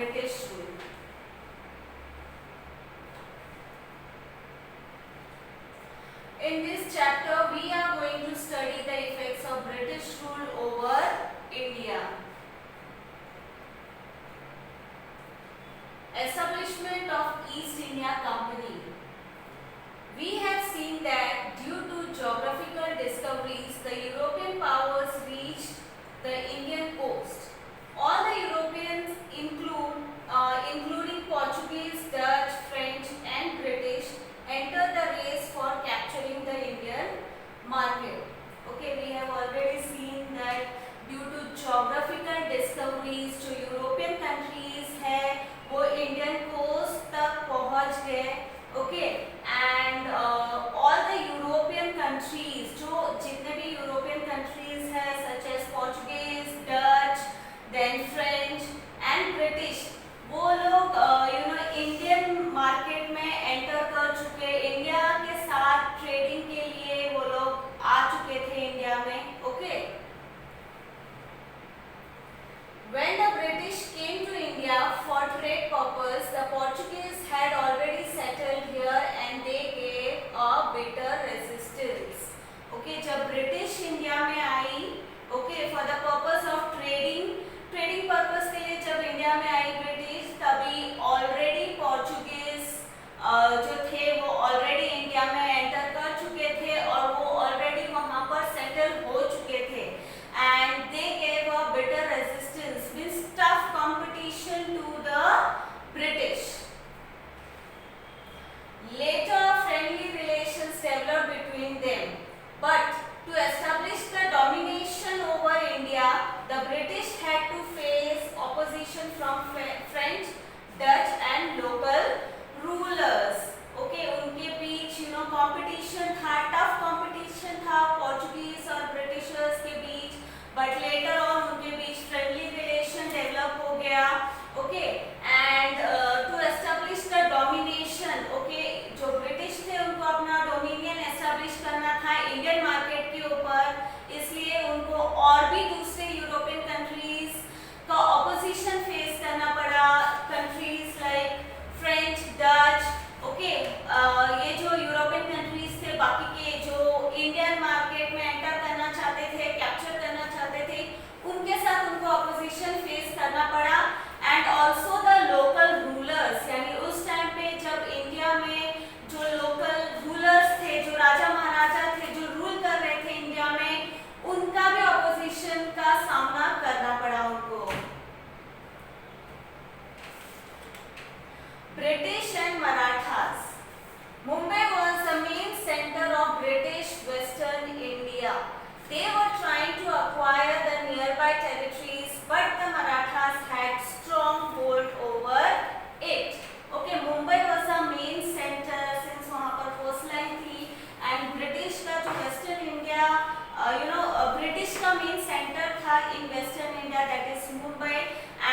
British rule. In this chapter, we are going to study the effects of British rule over India. Establishment of East India Company. We have seen that due to geographical discoveries, the European powers reached the Indian coast. All the Europeans including Portuguese, Dutch, French and British entered the race for capturing the Indian market. Okay, we have already seen that due to geographical discoveries जो European countries है वो Indian coast तक पहुंच गए. Okay, and all the European countries, जो जितने भी European countries है such as Portuguese, Dutch, then French and British, वो लोग इंडियन मार्केट में एंटर कर चुके. इंडिया के साथ ट्रेडिंग के लिए वो लोग आ चुके थे इंडिया में. Okay, when the British came to India for trade purpose, the Portuguese had already settled here and they gave a bitter resistance. Okay, जब ब्रिटिश इंडिया में आई, okay, for the purpose of trading purpose के लिए जब India में आई British, तभी already Portuguese जो थे वो ऑलरेडी इंडिया में एंटर कर चुके थे और वो ऑलरेडी वहाँ पर सेटल हो चुके थे. And they gave a bitter resistance, means tough competition to the British. Later friendly relations developed between them, but to establish the domination over India, the British had to face opposition from French, Dutch and local rulers. Okay, उनके बीच competition था, tough competition था Portuguese और Britishers के बीच, but later on उनके बीच friendly relation develop हो गया. Okay, and to establish the domination, okay, जो British थे उनको अपना डोमिनियन एस्टैब्लिश करना था इंडियन मार्केट के ऊपर, इसलिए उनको और भी दूसरे यूरोपियन कंट्रीज का ऑपोजिशन फेस करना पड़ा. Countries like French, Dutch. Okay, ये जो यूरोपियन कंट्रीज थे बाकी के जो इंडियन मार्केट में एंटर करना चाहते थे, कैप्चर करना चाहते थे, उनके साथ उनको ऑपोजिशन फेस करना पड़ा. And also the local rulers, यानी उस टाइम पे जब इंडिया में जो लोकल रूलर्स थे, जो राजा महाराजा थे, जो रूल कर रहे थे इंडिया में, उनका भी ऑपोजिशन का सामना करना पड़ा उनको. British and Marathas. Mumbai was the main center of British Western India. They were trying to acquire the nearby territories, but the Marathas had strong hold over it. Okay, Mumbai was the main center since वहाँ पर coastline थी, and British का जो Western India, British का main center था in Western India, that is Mumbai,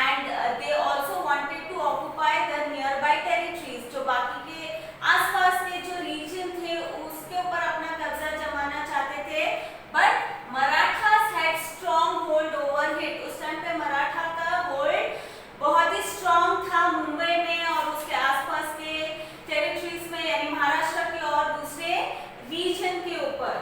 and they also wanted to occupy the nearby territories. जो बाकी के आसपास के जो रीजन थे उसके ऊपर अपना कब्जा जमाना चाहते थे, but Marathas had strong hold over it. उस टाइम पे मराठा का होल्ड बहुत ही स्ट्रॉन्ग था मुंबई में और उसके आसपास के टेरिटरीज में, यानी महाराष्ट्र के और दूसरे रीजन के ऊपर.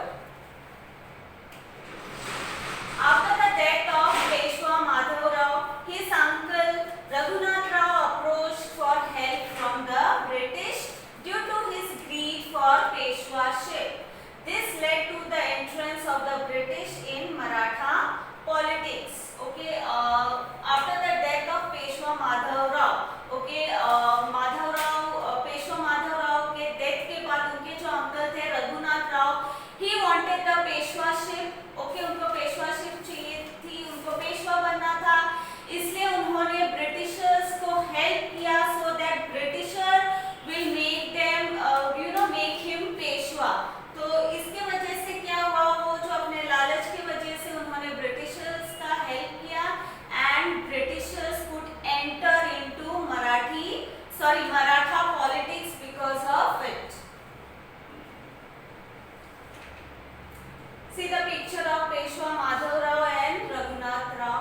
After the death of Peshwa Madhavrao, his uncle Raghunath Rao approached for help from the British due to his greed for Peshwaship. This led to the entrance of the British in Maratha politics. Okay, after the death of Peshwa Madhavrao, okay, Peshwa Madhavrao के death के बाद उनके जो uncle थे Raghunath Rao, he wanted the Peshwaship. Okay, उनको पेशवाशिप चाहिए थी, उनको पेशवा बनना था, इसलिए उन्होंने ब्रिटिशर्स को हेल्प किया so that britisher will make them make him Peshwa. तो इसके वजह से क्या हुआ, वो जो अपने लालच की वजह से उन्होंने ब्रिटिशर्स का हेल्प किया and Britishers could enter into Maratha politics because of it. See the picture of Peshwa Madhavrao and Raghunath Rao.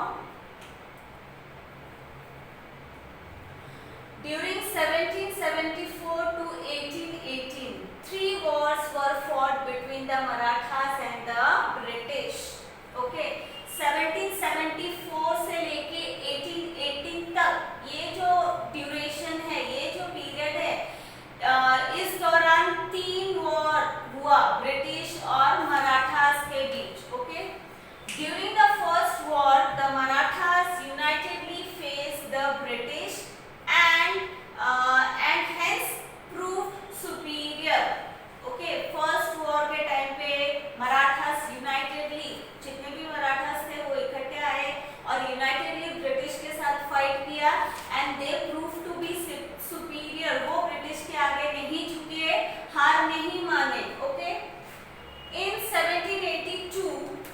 between the Marathas and the British. Okay, 1774 से लेके 1818 तक ये जो ड्यूरेशन है, ये जो पीरियड है, इस दौरान 3 वॉर हुआ ब्रिटिश और मराठास के बीच. Okay, during the first war the Marathas unitedly face the British and hence proved superior. Okay, first war के टाइम पे मराठास यूनाइटेडली, जितने भी मराठास थे वो इकट्ठे आए और यूनाइटेडली ब्रिटिश के साथ फाइट किया and they prove to be superior. वो ब्रिटिश के आगे नहीं झुके, हार नहीं माने. Okay, in 1782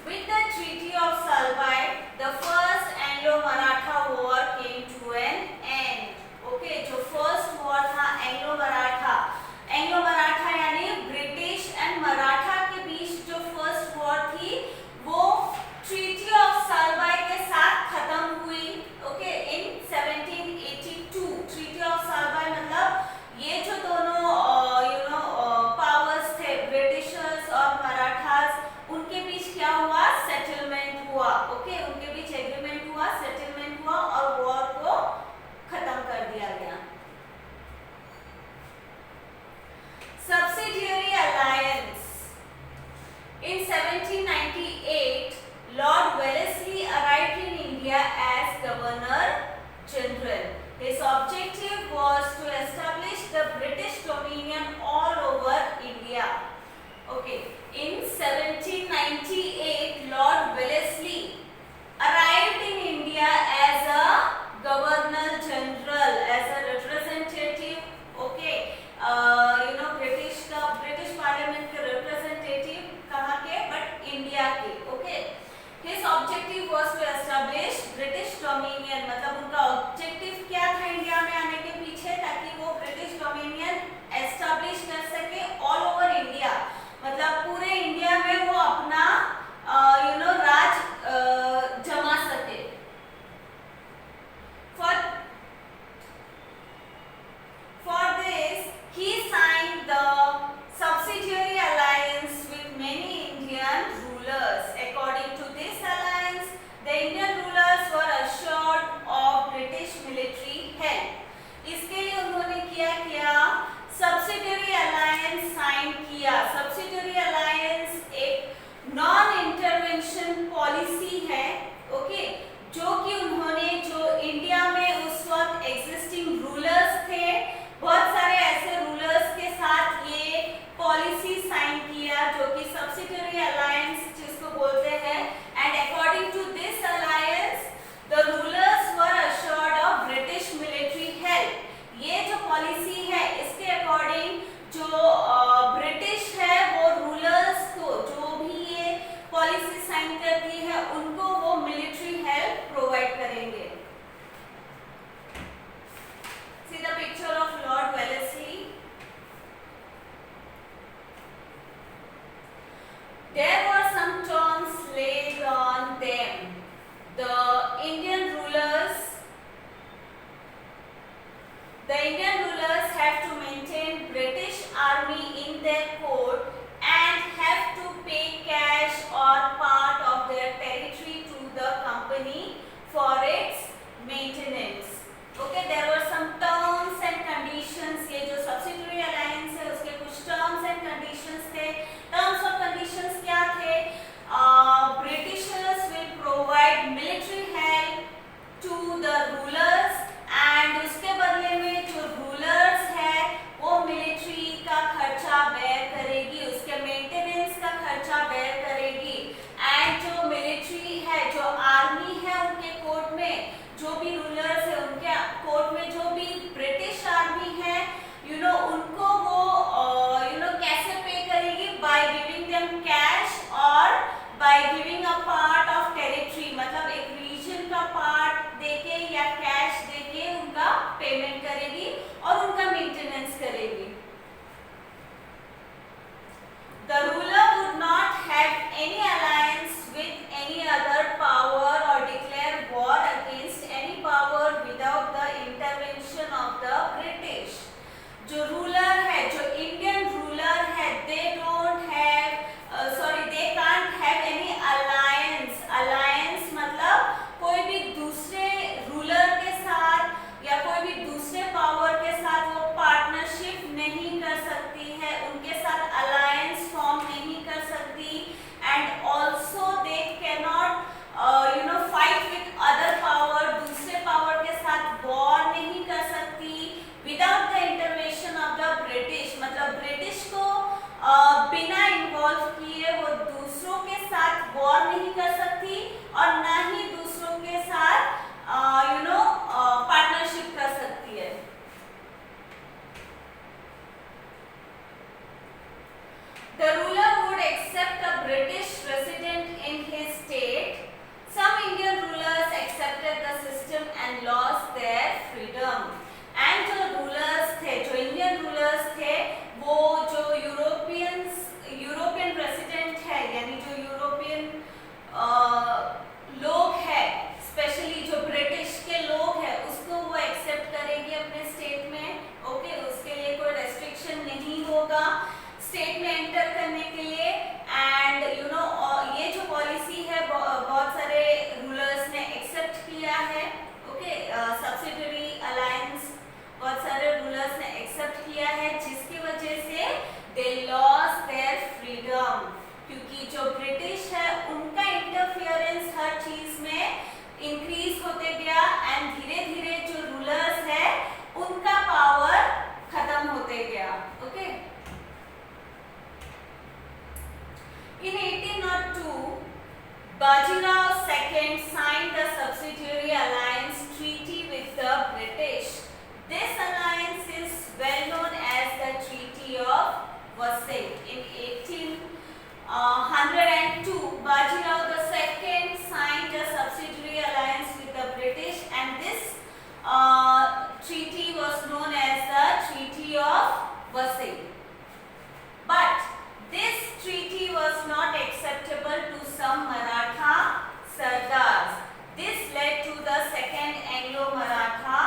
with the treaty of Salbai the first Anglo-Maratha war came to an end. Okay, जो फर्स्ट वॉर था एंग्लो मराठा यानी ब्रिटिश एंड मराठा के बीच जो फर्स्ट वॉर थी वो ट्रीटी ऑफ सालबाई के साथ खत्म हुई. Okay, in 1782 treaty of Salbai मतलब ये जो दोनों पावर्स थे ब्रिटिशर्स और मराठास, उनके बीच क्या हुआ, सेटलमेंट हुआ. ओके, उनके बीच एग्रीमेंट हुआ, सेटलमेंट हुआ और वॉर को खत्म कर दिया गया. Subsidiary alliance. In 1798, Lord Wellesley arrived in India as Governor General. His objective was to establish the British Dominion all over India. Okay, in 1798, Lord Wellesley arrived in India as a Governor General, as a representative. Okay, British parliament के representative कहाँ के, but India के. Okay, his objective was to establish British dominion, मतलब उनका objective क्या था India में आने के पीछे, ताकि वो ब्रिटिश डोमिनियन एस्टैब्लिश कर सके ऑल ओवर इंडिया, मतलब पूरे इंडिया में वो अपना राज जमा सके. For this, he signed the subsidiary alliance with many Indian rulers. According to this alliance, the Indian rulers were assured of British military help. इसके लिए उन्होंने क्या subsidiary alliance sign किया. Subsidiary alliance एक non-intervention policy है. Okay, जो कि उन्होंने जो इंडिया में उस वक्त existing rulers थे, बहुत सारे ऐसे रूलर्स के साथ ये पॉलिसी साइन किया जो कि सब्सिडियरी अलायंस जिसको बोलते हैं. And according to this alliance the rulers were assured of British military help. ये जो पॉलिसी है इसके अकॉर्डिंग जो ब्रिटिश है वो रूलर्स को, जो भी ये पॉलिसी साइन करती है उनको वो मिलिट्री हेल्प प्रोवाइड करेंगे. See the picture of Lord Wellesley. There were some terms laid on them. The Indian rulers have to maintain British army in their court and have to pay cash or part of their territory to the company for its maintenance. Okay, there were some terms and conditions. ये जो subsidiary alliance है उसके कुछ terms and conditions थे. Terms और conditions क्या थे? Britishers will provide military help to the rulers and उसके बदले में जो rulers है वो military का खर्चा bear करेगी, उसके maintenance का खर्चा bear करेगी. And जो military है, जो army है उनके कोर्ट में, जो भी रूलर्स है उनके कोर्ट में जो भी ब्रिटिश आर्मी है उनको वो कैसे पे करेगी, बाय गिविंग देम कैश और by giving a part of territory, मतलब एक रीजन का पार्ट देके या कैश देके उनका पेमेंट करेगी और उनका मेंटेनेंस करेगी. The ruler would not have any alliance with any other power or declare war against any power without the intervention of the British. जो रूलर है, जो इंडियन रूलर है, they don't have Bajirao II signed the subsidiary alliance treaty with the British. This alliance is well known as the Treaty of Vasai. In 1802, Bajirao II signed a subsidiary alliance with the British, and this treaty was known as the Treaty of Vasai. But this treaty was not acceptable to some Maratha Sardars. This led to the Second Anglo-Maratha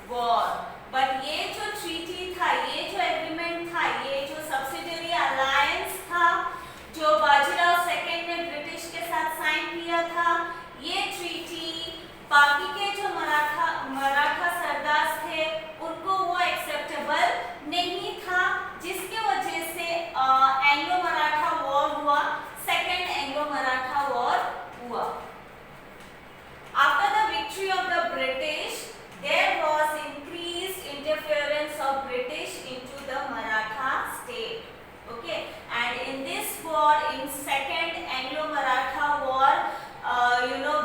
War. But ये जो treaty था, ये जो agreement था, ये जो subsidiary alliance था, जो बाजीराव सेकेंड ने ब्रिटिश के साथ साइन किया था, ये treaty बाकी के जो मराठा सरदार थे उनको वो एक्सेप्टेबल नहीं था, जिसके वजह से एंग्लो मराठा वॉर हुआ, सेकेंड एंग्लो मराठा वॉर हुआ. After the victory of the British, there was increased interference of British into the Maratha state. Okay, and in this war, in second Anglo-Maratha war,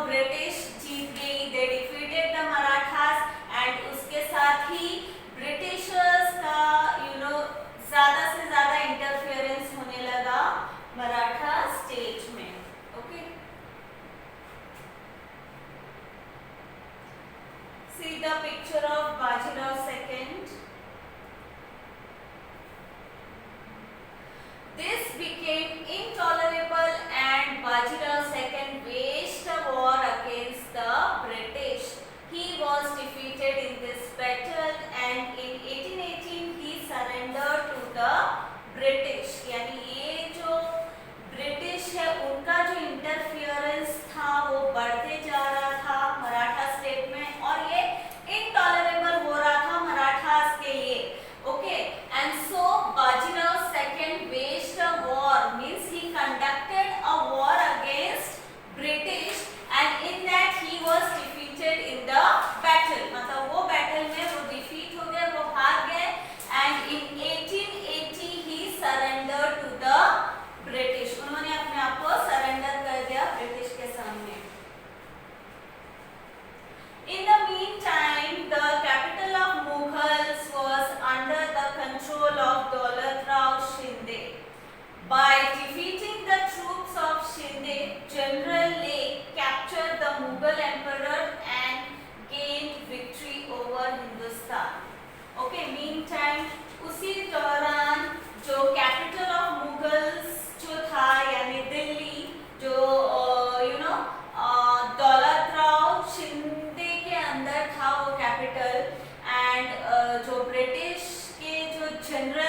British जीत गई, they defeated the Marathas, and उसके साथ ही Britishers का ज़्यादा से ज़्यादा interference होने लगा Maratha state में. Okay, see the picture of Bajirao II. This became intolerable and Bajirao II waged a war against the British. He was defeated in this battle and in 1818 he surrendered to the British. यानी ये जो British है उनका जो interference था वो बढ़ते जा रहा था मराठा स्टेट में, और ये इनटॉलरेबल हो रहा था मराठास के लिए. Okay, and so Bajirao II waged a war, means he conducted a war against British, and in that he was defeated in the battle. मतलब वो बैटल में वो डिफीट हो गए, वो हार गए, and in 1880 he surrendered to the British. उन्होंने अपने आप को सरेंडर कर दिया ब्रिटिश के सामने. In the meantime, the capital of Mughals was under the control of Daulat Rao Shinde. By defeating the troops of Shinde, General Lake captured the Mughal emperor and gained victory over Hindustan. Okay, meantime, उसी दौरान जो capital of Mughals जो था यानी दिल्ली, जो दौलत राव शिंदे के अंदर था वो कैपिटल, एंड जो ब्रिटिश के जो जनरल